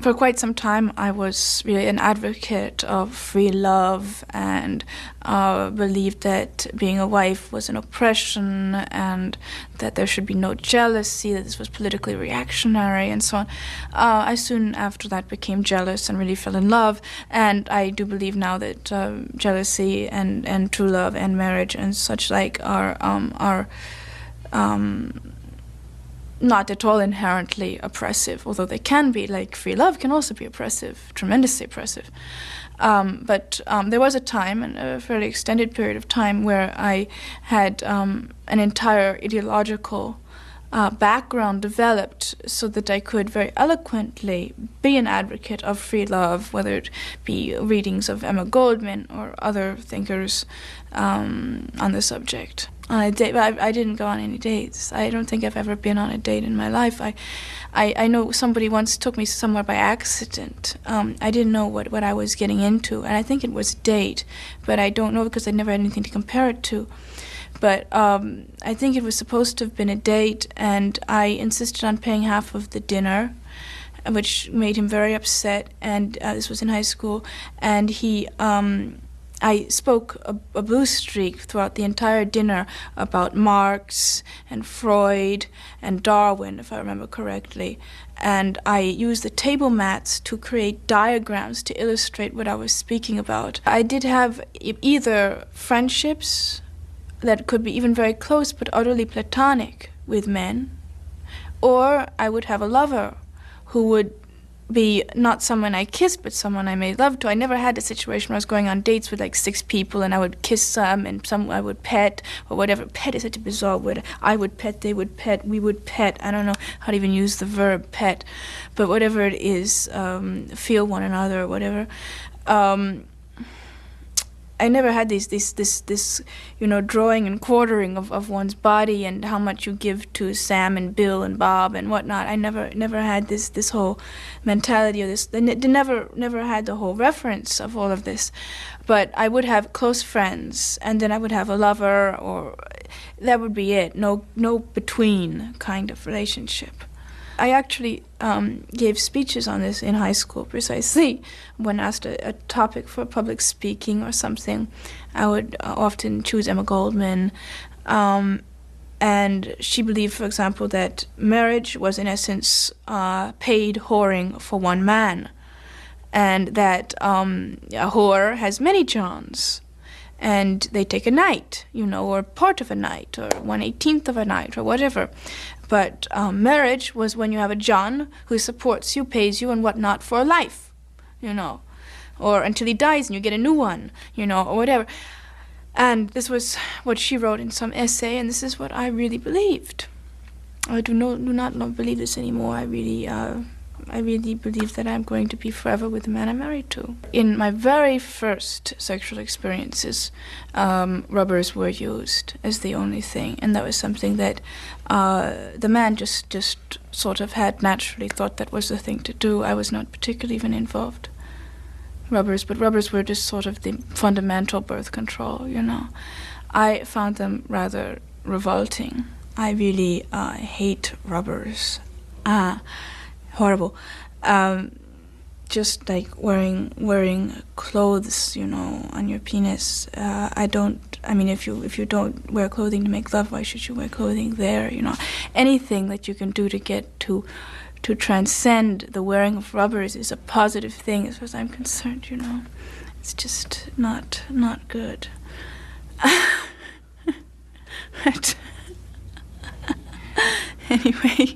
For quite some time, I was really an advocate of free love and believed that being a wife was an oppression and that there should be no jealousy, that this was politically reactionary and so on. I soon after that became jealous and really fell in love, and I do believe now that jealousy and true love and marriage and such like are not at all inherently oppressive, although they can be. Like free love can also be oppressive, tremendously oppressive. But there was a time, and a fairly extended period of time, where I had an entire ideological background developed so that I could very eloquently be an advocate of free love, whether it be readings of Emma Goldman or other thinkers on the subject. I didn't go on any dates. I don't think I've ever been on a date in my life. I know somebody once took me somewhere by accident. I didn't know what I was getting into, and I think it was a date, but I don't know because I never had anything to compare it to. But I think it was supposed to have been a date, and I insisted on paying half of the dinner, which made him very upset, and this was in high school, and I spoke a blue streak throughout the entire dinner about Marx and Freud and Darwin, if I remember correctly. And I used the table mats to create diagrams to illustrate what I was speaking about. I did have either friendships that could be even very close but utterly platonic with men, or I would have a lover who would be not someone I kissed, but someone I made love to. I never had a situation where I was going on dates with like 6 people and I would kiss some and some I would pet or whatever. Pet is such a bizarre word. I would pet, they would pet, we would pet. I don't know how to even use the verb pet, but whatever it is, feel one another or whatever. I never had this drawing and quartering of one's body and how much you give to Sam and Bill and Bob and whatnot. I never had this whole mentality of this. Never had the whole reference of all of this. But I would have close friends, and then I would have a lover, or that would be it. No between kind of relationship. I actually gave speeches on this in high school precisely. When asked a topic for public speaking or something, I would often choose Emma Goldman. And she believed, for example, that marriage was in essence paid whoring for one man. And that a whore has many Johns. And they take a night, or part of a night, or 1/18 of a night, or whatever. But marriage was when you have a John who supports you, pays you, and whatnot for life, or until he dies and you get a new one, or whatever. And this was what she wrote in some essay, and this is what I really believed. I do not believe this anymore. I really believe that I'm going to be forever with the man I'm married to. In my very first sexual experiences, rubbers were used as the only thing, and that was something that the man just sort of had naturally thought that was the thing to do. I was not particularly even involved. But rubbers were just sort of the fundamental birth control, I found them rather revolting. I really hate rubbers. Horrible. Just like wearing clothes, on your penis. If you don't wear clothing to make love, why should you wear clothing there? Anything that you can do to get to transcend the wearing of rubbers is a positive thing as far as I'm concerned, It's just not good. But anyway,